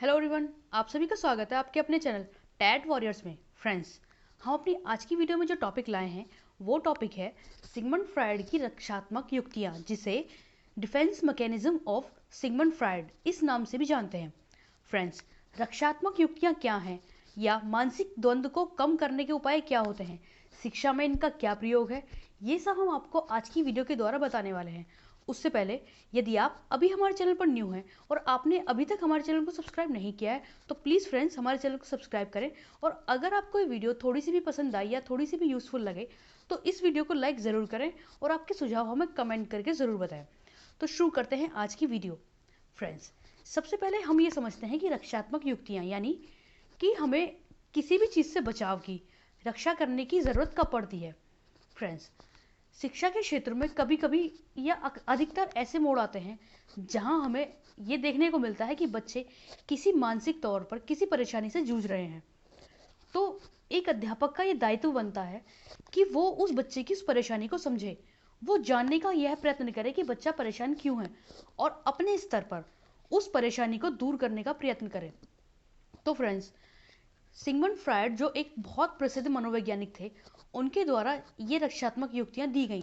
Hello everyone, आप सभी का स्वागत है आपके अपने चैनल टैट वॉरियर्स में। फ्रेंड्स, हम अपनी आज की वीडियो में जो टॉपिक लाए हैं वो टॉपिक है सिगमंड फ्रायड की रक्षात्मक युक्तियां, जिसे defence mechanism of Sigmund Freud इस नाम से भी जानते हैं। फ्रेंड्स, रक्षात्मक युक्तियां क्या हैं या मानसिक द्वंद्व को कम करने के उपाय क्या होते हैं, शिक्षा में इनका क्या प्रयोग है, ये सब हम आपको आज की वीडियो के द्वारा बताने वाले हैं। उससे पहले यदि आप अभी हमारे चैनल पर न्यू हैं और आपने अभी तक हमारे चैनल को सब्सक्राइब नहीं किया है तो प्लीज़ फ्रेंड्स हमारे चैनल को सब्सक्राइब करें। और अगर आपको ये वीडियो थोड़ी सी भी पसंद आई या थोड़ी सी भी यूज़फुल लगे तो इस वीडियो को लाइक ज़रूर करें और आपके सुझाव हमें कमेंट करके ज़रूर बताएं। तो शुरू करते हैं आज की वीडियो। फ्रेंड्स, सबसे पहले हम ये समझते हैं कि रक्षात्मक युक्तियाँ यानी कि हमें किसी भी चीज़ से बचाव की रक्षा करने की ज़रूरत कब पड़ती है। फ्रेंड्स, शिक्षा के क्षेत्र में कभी कभी या अधिकतर ऐसे मोड़ आते हैं जहां हमें ये देखने को मिलता है कि बच्चे किसी मानसिक तौर पर किसी परेशानी से जूझ रहे हैं। तो एक अध्यापक का ये दायित्व बनता है कि वो उस बच्चे की उस परेशानी को समझे, वो जानने का यह प्रयत्न करे कि बच्चा परेशान क्यों है और अपने स्तर पर उस परेशानी को दूर करने का प्रयत्न करे। तो फ्रेंड्स, सिगमंड फ्रायड जो एक बहुत प्रसिद्ध मनोवैज्ञानिक थे, उनके द्वारा ये रक्षात्मक युक्तियां दी गई।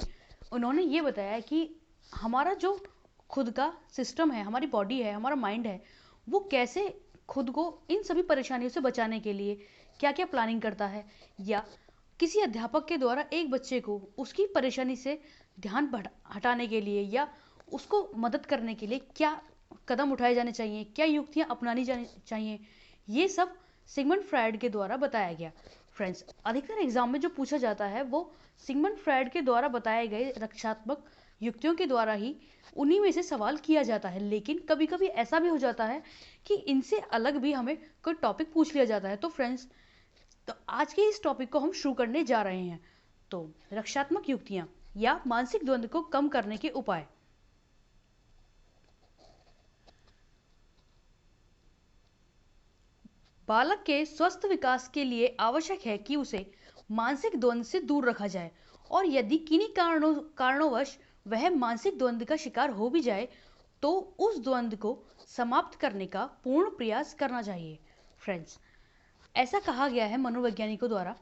उन्होंने ये बताया कि हमारा जो खुद का सिस्टम है, हमारी बॉडी है, हमारा माइंड है, वो कैसे खुद को इन सभी परेशानियों से बचाने के लिए क्या क्या प्लानिंग करता है, या किसी अध्यापक के द्वारा एक बच्चे को उसकी परेशानी से ध्यान हटाने के लिए या उसको मदद करने के लिए क्या कदम उठाए जाने चाहिए, क्या युक्तियां अपनानी जानी चाहिए, ये सब सिगमंड फ्रायड के द्वारा बताया गया। फ्रेंड्स, अधिकतर एग्जाम में जो पूछा जाता है वो सिगमंड फ्रायड के द्वारा बताए गए रक्षात्मक युक्तियों के द्वारा ही उन्हीं में से सवाल किया जाता है। लेकिन कभी कभी ऐसा भी हो जाता है कि इनसे अलग भी हमें कोई टॉपिक पूछ लिया जाता है। तो फ्रेंड्स, तो आज के इस टॉपिक को हम शुरू करने जा रहे हैं। तो रक्षात्मक युक्तियां या मानसिक द्वंद्व को कम करने के उपाय। बालक के स्वस्थ विकास के लिए आवश्यक है कि उसे मानसिक द्वंद्व से दूर रखा जाए, और यदि किन्हीं कारणोंवश वह मानसिक द्वंद्व का शिकार हो भी जाए तो उस द्वंद्व को समाप्त करने का पूर्ण प्रयास करना चाहिए। फ्रेंड्स, ऐसा कहा गया है मनोवैज्ञानिकों द्वारा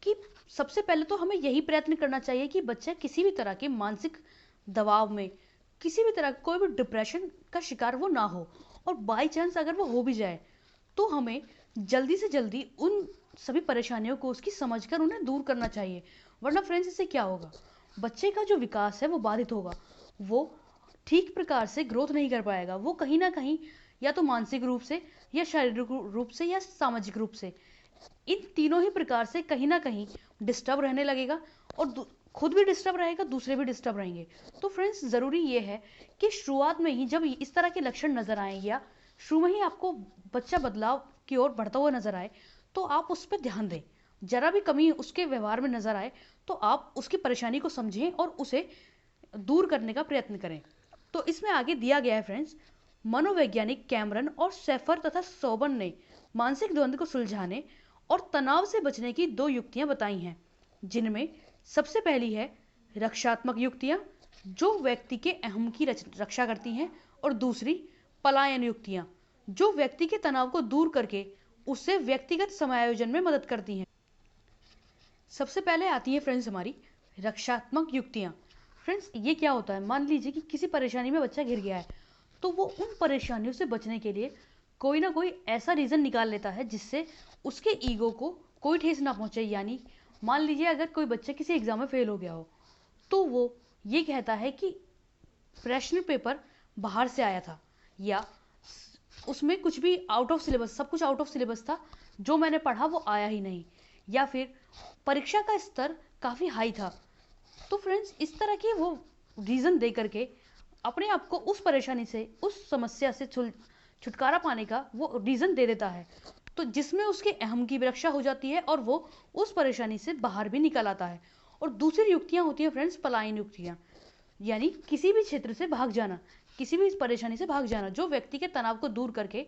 कि सबसे पहले तो हमें यही प्रयत्न करना चाहिए कि बच्चा किसी भी तरह के मानसिक दबाव में, किसी भी तरह कोई भी डिप्रेशन का शिकार वो ना हो, और बाई चांस अगर वो हो भी जाए तो हमें जल्दी से जल्दी उन सभी परेशानियों को उसकी समझकर उन्हें दूर करना चाहिए। वरना फ्रेंड्स, इससे क्या होगा, बच्चे का जो विकास है वो बाधित होगा, वो ठीक प्रकार से ग्रोथ नहीं कर पाएगा, वो कहीं ना कहीं या तो मानसिक रूप से या शारीरिक रूप से या सामाजिक रूप से, इन तीनों ही प्रकार से कहीं ना कहीं डिस्टर्ब रहने लगेगा, और खुद भी डिस्टर्ब रहेगा, दूसरे भी डिस्टर्ब रहेंगे। तो फ्रेंड्स, ज़रूरी ये है कि शुरुआत में ही जब इस तरह के लक्षण नजर आए या शुरू में ही आपको बच्चा बदलाव की ओर बढ़ता हुआ नजर आए तो आप उस पर ध्यान दें। जरा भी कमी उसके व्यवहार में नजर आए तो आप उसकी परेशानी को समझें और उसे दूर करने का प्रयत्न करें। तो इसमें आगे दिया गया है फ्रेंड्स, मनोवैज्ञानिक कैमरन और सेफर तथा सोबन ने मानसिक द्वंद्व को सुलझाने और तनाव से बचने की दो युक्तियां बताई हैं, जिनमें सबसे पहली है रक्षात्मक युक्तियां जो व्यक्ति के अहम की रक्षा करती हैं, और दूसरी पलायन युक्तियां जो व्यक्ति के तनाव को दूर करके उससे व्यक्तिगत समायोजन में मदद करती हैं। सबसे पहले आती है फ्रेंड्स हमारी रक्षात्मक युक्तियां। फ्रेंड्स, ये क्या होता है, मान लीजिए कि किसी परेशानी में बच्चा घिर गया है, तो वो उन परेशानियों से बचने के लिए कोई ना कोई ऐसा रीज़न निकाल लेता है जिससे उसके ईगो को कोई ठेस ना पहुंचे। यानी मान लीजिए अगर कोई बच्चा किसी एग्जाम में फेल हो गया हो तो वो ये कहता है कि प्रश्न पेपर बाहर से आया था, या उसमें कुछ भी आउट ऑफ सिलेबस, सब कुछ आउट ऑफ सिलेबस था, जो मैंने पढ़ा वो आया ही नहीं, या फिर परीक्षा का स्तर काफ़ी हाई था। तो फ्रेंड्स, इस तरह के वो रीज़न दे करके अपने आप को उस परेशानी से, उस समस्या से छुटकारा पाने का वो रीज़न दे देता है, तो जिसमें उसके अहम की भी रक्षा हो जाती है और वो उस परेशानी से बाहर भी निकल आता है। और दूसरी युक्तियाँ होती हैं फ्रेंड्स पलायन युक्तियाँ, यानी किसी भी क्षेत्र से भाग जाना, किसी भी परेशानी से भाग जाना, जो व्यक्ति के तनाव को दूर करके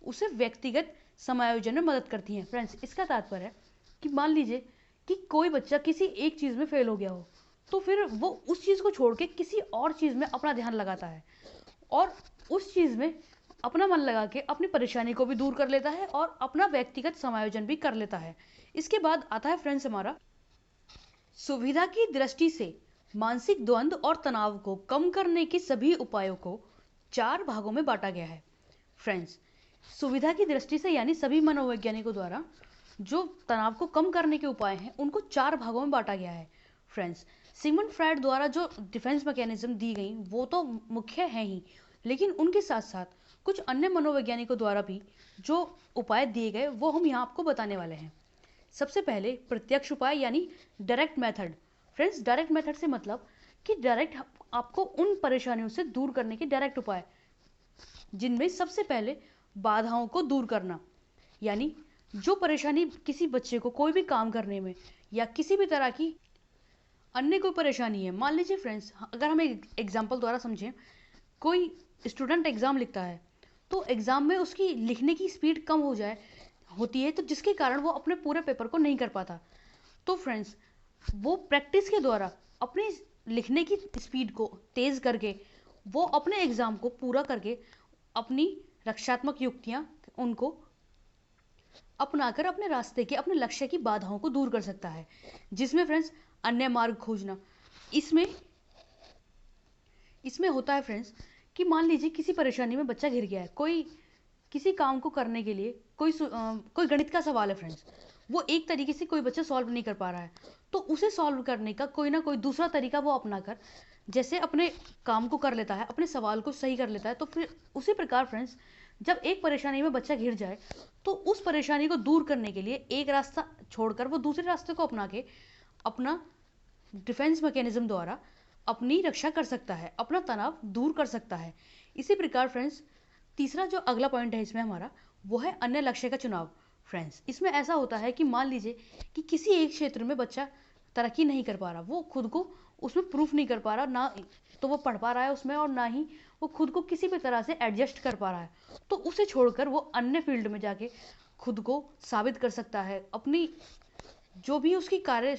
उसे व्यक्तिगत समायोजन में मदद करती हैं। फ्रेंड्स, इसका तात्पर्य है कि मान लीजिए कि कोई बच्चा किसी एक चीज़ में फेल हो गया हो, तो फिर वो उस चीज़ को छोड़ के किसी और चीज़ में अपना ध्यान लगाता है और उस चीज़ में अपना मन लगा के अपनी परेशानी को भी दूर कर लेता है और अपना व्यक्तिगत समायोजन भी कर लेता है। इसके बाद आता है फ्रेंड्स हमारा सुविधा की दृष्टि से मानसिक द्वंद्व और तनाव को कम करने के सभी उपायों को 4 भागों में बांटा गया है। फ्रेंड्स, सुविधा की दृष्टि से यानी सभी मनोवैज्ञानिकों द्वारा जो तनाव को कम करने के उपाय हैं उनको 4 भागों में बांटा गया है। फ्रेंड्स, सिगमंड फ्रायड द्वारा जो डिफेंस मैकेनिज्म दी गई वो तो मुख्य है ही, लेकिन उनके साथ साथ कुछ अन्य मनोवैज्ञानिकों द्वारा भी जो उपाय दिए गए वो हम यहाँ आपको बताने वाले हैं। सबसे पहले प्रत्यक्ष उपाय यानी direct method. Friends, direct method से मतलब कि डायरेक्ट आपको उन परेशानियों से दूर करने के डायरेक्ट उपाय, जिनमें सबसे पहले बाधाओं को दूर करना, यानी जो परेशानी किसी बच्चे को कोई भी काम करने में या किसी भी तरह की अन्य कोई परेशानी है। मान लीजिए फ्रेंड्स, अगर हम एक एग्जाम्पल द्वारा समझें, कोई स्टूडेंट एग्जाम लिखता है तो एग्जाम में उसकी लिखने की स्पीड कम होती है, तो जिसके कारण वो अपने पूरे पेपर को नहीं कर पाता। तो फ्रेंड्स, वो प्रैक्टिस के द्वारा अपने लिखने की स्पीड को तेज करके वो अपने एग्जाम को पूरा करके अपनी रक्षात्मक युक्तियां उनको अपनाकर अपने रास्ते के अपने लक्ष्य की बाधाओं को दूर कर सकता है, जिसमें फ्रेंड्स अन्य मार्ग खोजना। इसमें होता है फ्रेंड्स कि मान लीजिए किसी परेशानी में बच्चा घिर गया है, कोई किसी काम को करने के लिए कोई गणित का सवाल है फ्रेंड्स, वो एक तरीके से कोई बच्चा सॉल्व नहीं कर पा रहा है, तो उसे सॉल्व करने का कोई ना कोई दूसरा तरीका वो अपनाकर जैसे अपने काम को कर लेता है, अपने सवाल को सही कर लेता है। तो फिर उसी प्रकार फ्रेंड्स, जब एक परेशानी में बच्चा घिर जाए तो उस परेशानी को दूर करने के लिए एक रास्ता छोड़कर वो दूसरे रास्ते को अपना के अपना डिफेंस मैकेनिज्म द्वारा अपनी रक्षा कर सकता है, अपना तनाव दूर कर सकता है। इसी प्रकार फ्रेंड्स, तीसरा जो अगला पॉइंट है इसमें हमारा, वो है अन्य लक्ष्य का चुनाव। फ्रेंड्स, इसमें ऐसा होता है कि मान लीजिए कि किसी एक क्षेत्र में बच्चा तरक्की नहीं कर पा रहा, वो खुद को उसमें प्रूफ नहीं कर पा रहा, ना तो वो पढ़ पा रहा है उसमें और ना ही वो खुद को किसी भी तरह से एडजस्ट कर पा रहा है, तो उसे छोड़कर वो अन्य फील्ड में जाके खुद को साबित कर सकता है। अपनी जो भी उसकी कार्य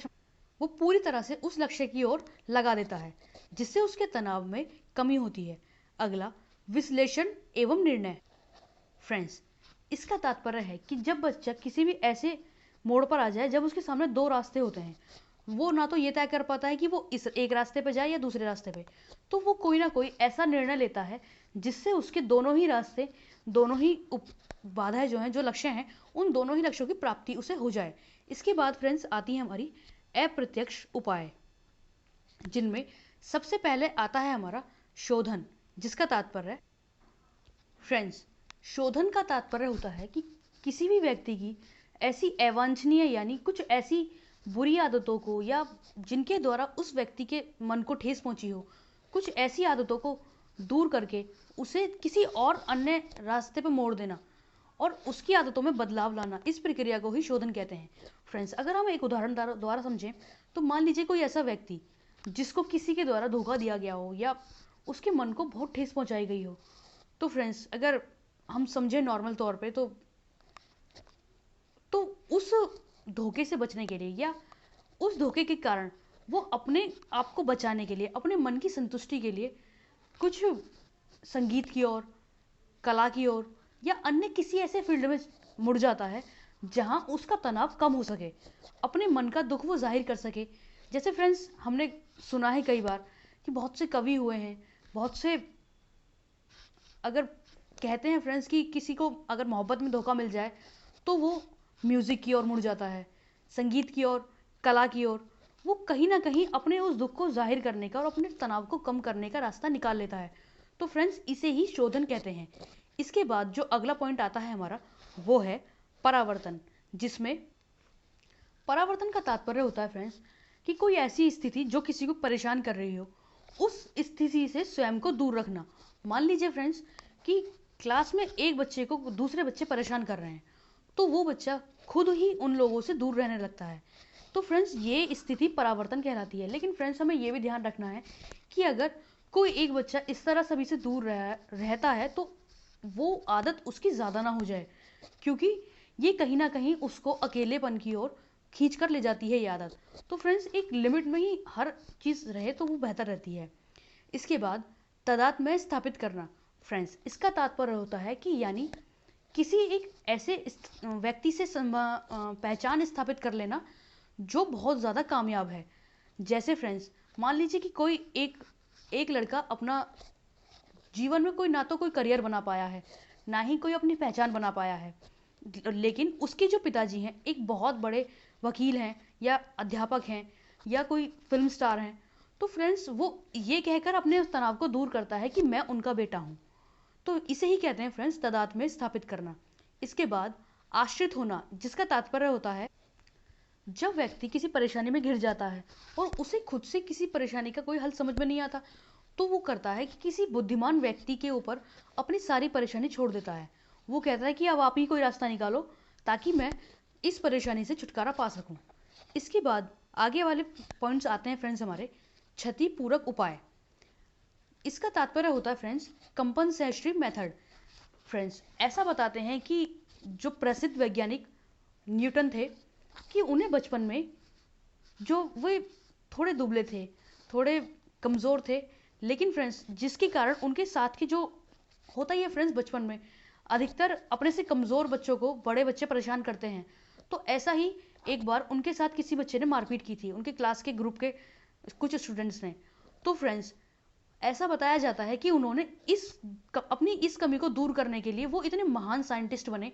वो पूरी तरह से उस लक्ष्य की ओर लगा देता है, जिससे उसके तनाव में कमी होती है। अगला, विश्लेषण एवं निर्णय। फ्रेंड्स, इसका तात्पर्य है कि जब बच्चा किसी भी ऐसे मोड़ पर आ जाए जब उसके सामने 2 रास्ते होते हैं, वो ना तो ये तय कर पाता है कि वो इस एक रास्ते पे जाए या दूसरे रास्ते पे, तो वो कोई ना कोई ऐसा निर्णय लेता है जिससे उसके दोनों ही रास्ते, दोनों ही बाधाएं जो हैं, जो लक्ष्य हैं, उन दोनों ही लक्ष्यों की प्राप्ति उसे हो जाए। इसके बाद फ्रेंड्स आती है हमारी अप्रत्यक्ष उपाय, जिनमें सबसे पहले आता है हमारा शोधन, जिसका तात्पर्य फ्रेंड्स, शोधन का तात्पर्य होता है कि किसी भी व्यक्ति की ऐसी अवांछनीय यानी कुछ ऐसी बुरी आदतों को या जिनके द्वारा उस व्यक्ति के मन को ठेस पहुंची हो, कुछ ऐसी आदतों को दूर करके उसे किसी और अन्य रास्ते पर मोड़ देना और उसकी आदतों में बदलाव लाना, इस प्रक्रिया को ही शोधन कहते हैं। फ्रेंड्स, अगर हम एक उदाहरण द्वारा समझें तो मान लीजिए कोई ऐसा व्यक्ति जिसको किसी के द्वारा धोखा दिया गया हो या उसके मन को बहुत ठेस पहुंचाई गई हो, तो फ्रेंड्स अगर हम समझें नॉर्मल तौर पे तो उस धोखे से बचने के लिए या उस धोखे के कारण वो अपने आप को बचाने के लिए, अपने मन की संतुष्टि के लिए कुछ संगीत की ओर, कला की ओर या अन्य किसी ऐसे फील्ड में मुड़ जाता है जहां उसका तनाव कम हो सके, अपने मन का दुख वो जाहिर कर सके। जैसे फ्रेंड्स, हमने सुना है कई बार कि बहुत से कवि हुए हैं, बहुत से अगर कहते हैं फ्रेंड्स कि किसी को अगर मोहब्बत में धोखा मिल जाए तो वो म्यूजिक की ओर मुड़ जाता है, संगीत की ओर, कला की ओर। वो कहीं ना कहीं अपने उस दुख को जाहिर करने का और अपने तनाव को कम करने का रास्ता निकाल लेता है। तो फ्रेंड्स, इसे ही शोधन कहते हैं। इसके बाद जो अगला पॉइंट आता है हमारा, वो है परावर्तन, जिसमें परावर्तन का तात्पर्य होता है फ्रेंड्स कि कोई ऐसी स्थिति जो किसी को परेशान कर रही हो, उस स्थिति से स्वयं को दूर रखना। मान लीजिए फ्रेंड्स कि क्लास में एक बच्चे को दूसरे बच्चे परेशान कर रहे हैं, तो वो बच्चा खुद ही उन लोगों से दूर रहने लगता है। तो फ्रेंड्स, ये स्थिति परावर्तन कहलाती है। लेकिन फ्रेंड्स, हमें ये भी ध्यान रखना है कि अगर कोई एक बच्चा इस तरह सभी से दूर रहता है तो वो आदत उसकी ज़्यादा ना हो जाए, क्योंकि ये कहीं ना कहीं उसको अकेलेपन की ओर खींच कर ले जाती है ये आदत। तो फ्रेंड्स, एक लिमिट में ही हर चीज़ रहे तो वो बेहतर रहती है। इसके बाद तादात्म्य स्थापित करना। फ्रेंड्स, इसका तात्पर्य होता है कि यानी किसी एक ऐसे व्यक्ति से पहचान स्थापित कर लेना जो बहुत ज़्यादा कामयाब है। जैसे फ्रेंड्स, मान लीजिए कि कोई एक एक लड़का अपना जीवन में कोई ना तो कोई करियर बना पाया है, ना ही कोई अपनी पहचान बना पाया है, लेकिन उसके जो पिताजी हैं एक बहुत बड़े वकील हैं या अध्यापक हैं या कोई फिल्म स्टार हैं। तो फ्रेंड्स, वो ये कहकर अपने उस तनाव को दूर करता है कि मैं उनका बेटा हूँ। तो इसे ही कहते हैं फ्रेंड्स तादाद में स्थापित करना। इसके बाद आश्रित होना, जिसका तात्पर्य होता है जब व्यक्ति किसी परेशानी में घिर जाता है और उसे खुद से किसी परेशानी का कोई हल समझ में नहीं आता, तो वो करता है कि किसी बुद्धिमान व्यक्ति के ऊपर अपनी सारी परेशानी छोड़ देता है। वो कहता है कि अब आप ही कोई रास्ता निकालो ताकि मैं इस परेशानी से छुटकारा पा सकूं। इसके बाद आगे वाले पॉइंट्स आते हैं फ्रेंड्स हमारे क्षति पूरक उपाय। इसका तात्पर्य होता है फ्रेंड्स कंपनसेटरी मेथड। फ्रेंड्स, ऐसा बताते हैं कि जो प्रसिद्ध वैज्ञानिक न्यूटन थे कि उन्हें बचपन में जो वे थोड़े दुबले थे, थोड़े कमज़ोर थे, लेकिन फ्रेंड्स जिसके कारण उनके साथ की जो होता ही है फ्रेंड्स, बचपन में अधिकतर अपने से कमज़ोर बच्चों को बड़े बच्चे परेशान करते हैं। तो ऐसा ही एक बार उनके साथ किसी बच्चे ने मारपीट की थी, उनके क्लास के ग्रुप के कुछ स्टूडेंट्स ने। तो फ्रेंड्स, ऐसा बताया जाता है कि उन्होंने अपनी इस कमी को दूर करने के लिए वो इतने महान साइंटिस्ट बने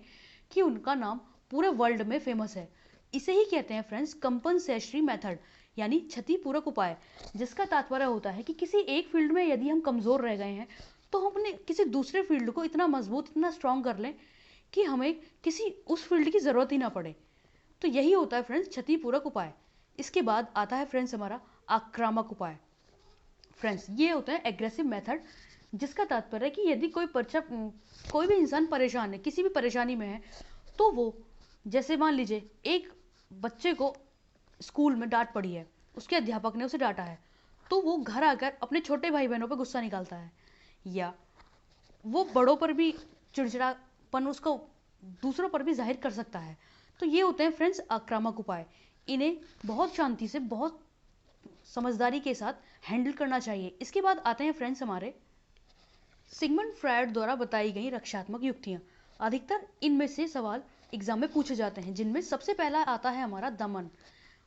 कि उनका नाम पूरे वर्ल्ड में फेमस है। इसे ही कहते हैं फ्रेंड्स कंपनसेटरी मेथड, यानी क्षतिपूरक उपाय, जिसका तात्पर्य होता है कि किसी एक फील्ड में यदि हम कमज़ोर रह गए हैं तो हम अपने किसी दूसरे फील्ड को इतना मजबूत, इतना स्ट्रांग कर लें कि हमें किसी उस फील्ड की ज़रूरत ही ना पड़े। तो यही होता है फ्रेंड्स क्षतिपूरक उपाय। इसके बाद आता है फ्रेंड्स हमारा आक्रामक उपाय। फ्रेंड्स, ये होता है एग्रेसिव मेथड, जिसका तात्पर्य है कि यदि कोई भी इंसान परेशान है, किसी भी परेशानी में है, तो वो जैसे मान लीजिए एक बच्चे को स्कूल में डांट पड़ी है, उसके अध्यापक ने उसे डांटा है, तो वो घर आकर अपने छोटे भाई बहनों पर गुस्सा निकालता है या वो बड़ों पर भी चिड़चिड़ापन उसको दूसरों पर भी जाहिर कर सकता है। तो ये होते हैं फ्रेंड्स आक्रामक उपाय। इन्हें बहुत शांति से, बहुत समझदारी के साथ हैंडल करना चाहिए। इसके बाद आते हैं फ्रेंड्स हमारे सिगमंड फ्रायड द्वारा बताई गई रक्षात्मक युक्तियां। अधिकतर इनमें से सवाल एग्जाम में पूछे जाते हैं, जिनमें सबसे पहला आता है हमारा दमन।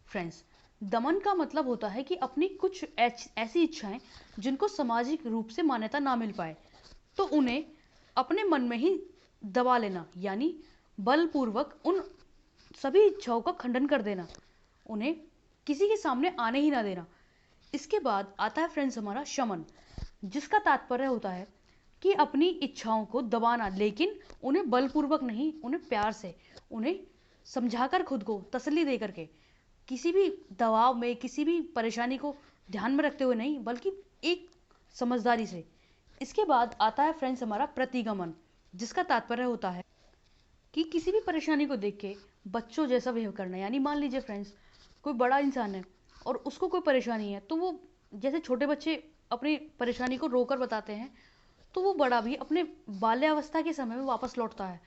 फ्रेंड्स, दमन का मतलब होता है कि अपनी कुछ ऐसी इच्छाएं जिनको सामाजिक रूप से मान्यता ना मिल पाए, तो उन्हें अपने मन में ही दबा लेना, यानी बलपूर्वक उन सभी इच्छाओं का खंडन कर देना, उन्हें किसी के सामने आने ही ना देना। इसके बाद आता है फ्रेंड्स हमारा शमन, जिसका तात्पर्य होता है कि अपनी इच्छाओं को दबाना, लेकिन उन्हें बलपूर्वक नहीं, उन्हें प्यार से, उन्हें समझाकर, खुद को तसल्ली दे करके, किसी भी दबाव में, किसी भी परेशानी को ध्यान में रखते हुए नहीं, बल्कि एक समझदारी से। इसके बाद आता है फ्रेंड्स हमारा प्रतिगमन, जिसका तात्पर्य होता है कि किसी भी परेशानी को देख के बच्चों जैसा बिहेव करना। यानी मान लीजिए फ्रेंड्स कोई बड़ा इंसान है और उसको कोई परेशानी है, तो वो जैसे छोटे बच्चे अपनी परेशानी को रोकर बताते हैं, तो वो बड़ा भी अपने बाल्यावस्था के समय में वापस लौटता है,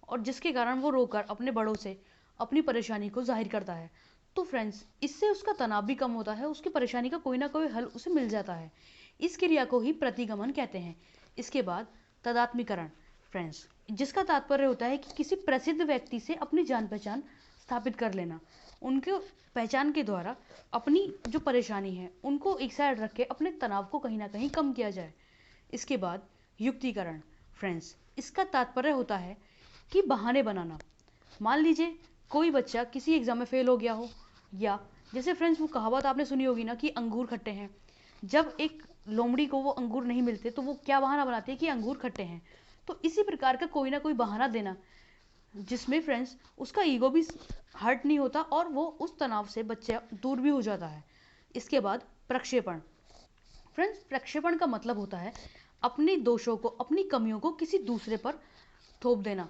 और जिसके कारण वो रोकर अपने बड़ों से अपनी परेशानी को जाहिर करता है। तो फ्रेंड्स, इससे उसका तनाव भी कम होता है, उसकी परेशानी का कोई ना कोई हल उसे मिल जाता है। इस क्रिया को ही प्रतिगमन कहते हैं। इसके बाद तदात्मीकरण फ्रेंड्स, जिसका तात्पर्य होता है कि किसी प्रसिद्ध व्यक्ति से अपनी जान पहचान स्थापित कर लेना, उनके पहचान के द्वारा अपनी जो परेशानी है उनको एक साइड रख के अपने तनाव को कहीं ना कहीं कम किया जाए। इसके बाद युक्तिकरण फ्रेंड्स, इसका तात्पर्य होता है कि बहाने बनाना। मान लीजिए कोई बच्चा किसी एग्जाम में फेल हो गया हो, या जैसे फ्रेंड्स वो कहावत आपने सुनी होगी ना कि अंगूर खट्टे हैं। जब एक लोमड़ी को वो अंगूर नहीं मिलते तो वो क्या बहाना बनाती है कि अंगूर खट्टे हैं। तो इसी प्रकार का कोई ना कोई बहाना देना, जिसमें फ्रेंड्स उसका ईगो भी हर्ट नहीं होता और वो उस तनाव से बच्चा दूर भी हो जाता है। इसके बाद प्रक्षेपण फ्रेंड्स, प्रक्षेपण का मतलब होता है अपने दोषों को, अपनी कमियों को किसी दूसरे पर थोप देना।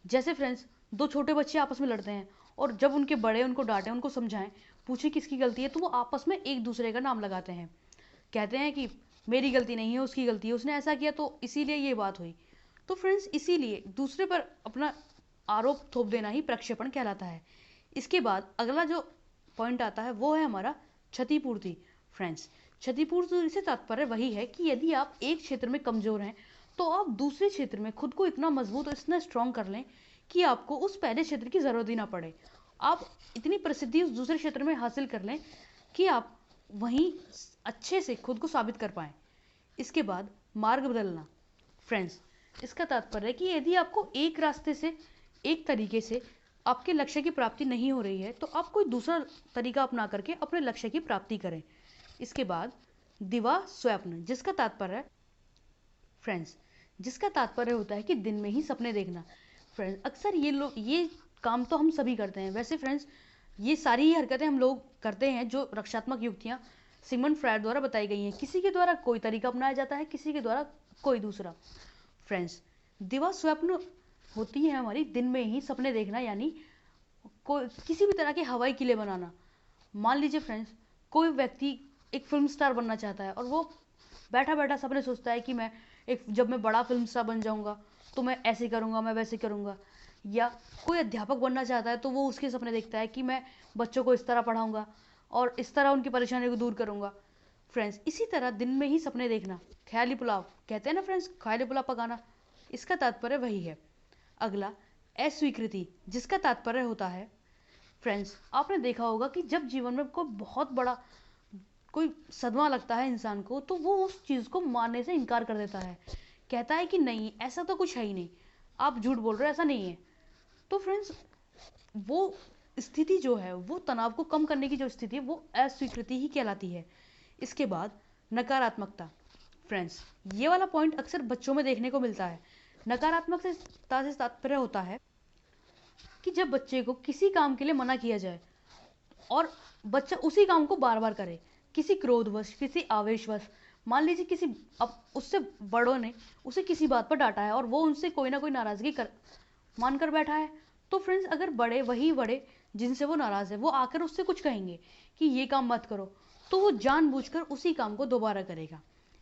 जैसे फ्रेंड्स दो छोटे बच्चे आपस में लड़ते हैं और जब उनके बड़े उनको डांटें, उनको समझाएं, पूछे किसकी गलती है, तो वो आपस में एक दूसरे का नाम लगाते हैं, कहते हैं कि मेरी गलती नहीं है, उसकी गलती है, उसने ऐसा किया तो इसीलिए ये बात हुई। तो फ्रेंड्स, इसीलिए दूसरे पर अपना आरोप थोप देना ही प्रक्षेपण कहलाता है। इसके बाद अगला जो पॉइंट आता है वो है हमारा क्षतिपूर्ति। फ्रेंड्स, क्षतिपूर्ति से तात्पर्य वही है कि यदि आप एक क्षेत्र में कमजोर हैं तो आप दूसरे क्षेत्र में खुद को इतना मजबूत और इतना स्ट्रांग कर लें कि आपको उस पहले क्षेत्र की ज़रूरत ही ना पड़े। आप इतनी प्रसिद्धि उस दूसरे क्षेत्र में हासिल कर लें कि आप वहीं अच्छे से खुद को साबित कर पाएँ। इसके बाद मार्ग बदलना। फ्रेंड्स, इसका तात्पर्य है कि यदि आपको एक रास्ते से, एक तरीके से आपके लक्ष्य की प्राप्ति नहीं हो रही है, तो आप कोई दूसरा तरीका अपना करके अपने लक्ष्य की प्राप्ति करें। इसके बाद दिवा स्वप्न, जिसका तात्पर्य है फ्रेंड्स, जिसका तात्पर्य होता है कि दिन में ही सपने देखना। फ्रेंड्स, अक्सर ये काम तो हम सभी करते हैं। वैसे फ्रेंड्स, ये सारी ही हरकतें हम लोग करते हैं जो रक्षात्मक युक्तियाँ सिगमंड फ्रायड द्वारा बताई गई हैं। किसी के द्वारा कोई तरीका अपनाया जाता है, किसी के द्वारा कोई दूसरा। फ्रेंड्स, दिवा स्वप्न होती है हमारी दिन में ही सपने देखना, यानी कोई किसी भी तरह के हवाई किले बनाना। मान लीजिए फ्रेंड्स, कोई व्यक्ति एक फिल्म स्टार बनना चाहता है और वो बैठा बैठा सपने सोचता है कि जब मैं बड़ा फिल्म स्टार बन जाऊंगा तो मैं ऐसे करूंगा, मैं वैसे करूंगा। या कोई अध्यापक बनना चाहता है तो वो उसके सपने देखता है कि मैं बच्चों को इस तरह पढ़ाऊंगा और इस तरह उनकी परेशानियों को दूर करूंगा। फ्रेंड्स, इसी तरह दिन में ही सपने देखना, ख्याली पुलाव कहते हैं ना फ्रेंड्स, ख्याली पुलाव पकाना, इसका तात्पर्य वही है। अगला अस्वीकृति, जिसका तात्पर्य होता है फ्रेंड्स, आपने देखा होगा कि जब जीवन में कोई बहुत बड़ा कोई सदमा लगता है इंसान को, तो वो उस चीज़ को मानने से इनकार कर देता है, कहता है कि नहीं, ऐसा तो कुछ है ही नहीं, आप झूठ बोल रहे हो, ऐसा नहीं है। तो फ्रेंड्स, वो स्थिति जो है, वो तनाव को कम करने की जो स्थिति है, वो अस्वीकृति ही कहलाती है। इसके बाद नकारात्मकता। फ्रेंड्स, ये वाला पॉइंट अक्सर बच्चों में देखने को मिलता है। नकारात्मकता से तात्पर्य होता है कि जब बच्चे को किसी काम के लिए मना किया जाए और बच्चा उसी काम को बार बार करे, किसी क्रोधवश, किसी आवेशवश। मान लीजिए किसी अब उससे बड़ों ने उसे किसी बात पर डांटा है और वो उनसे कोई ना कोई नाराजगी मानकर बैठा है। तो फ्रेंड्स, अगर वही बड़े जिनसे वो नाराज है, वो आकर उससे कुछ कहेंगे कि ये काम मत करो, तो वो जानबूझकर उसी काम को दोबारा करेगा।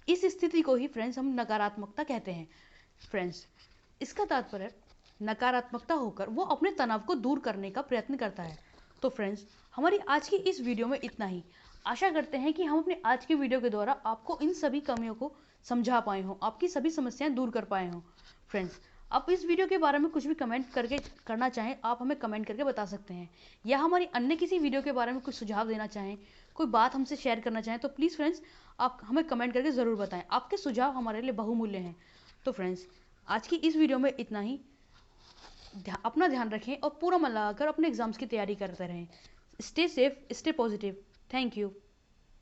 इस स्थिति को ही फ्रेंड्स हम नकारात्मकता कहते हैं। फ्रेंड्स, इसका तात्पर्य नकारात्मकता होकर वो अपने तनाव को दूर करने का प्रयत्न करता है। तो फ्रेंड्स, हमारी आज की इस वीडियो में इतना ही। आशा करते हैं कि हम अपने आज की वीडियो के द्वारा आपको इन सभी कमियों को समझा पाए हों, आपकी सभी समस्याएं दूर कर पाए हों। फ्रेंड्स, आप इस वीडियो के बारे में कुछ भी कमेंट करके करना चाहें, आप हमें कमेंट करके बता सकते हैं, या हमारी अन्य किसी वीडियो के बारे में कुछ सुझाव देना चाहें, कोई बात हमसे शेयर करना चाहें, तो प्लीज़ फ्रेंड्स, आप हमें कमेंट करके ज़रूर बताएं। आपके सुझाव हमारे लिए बहुमूल्य हैं। तो फ्रेंड्स, आज की इस वीडियो में इतना ही। अपना ध्यान रखें और पूरा मन लगाकर अपने एग्जाम्स की तैयारी करते रहें। Stay safe, stay positive. Thank you.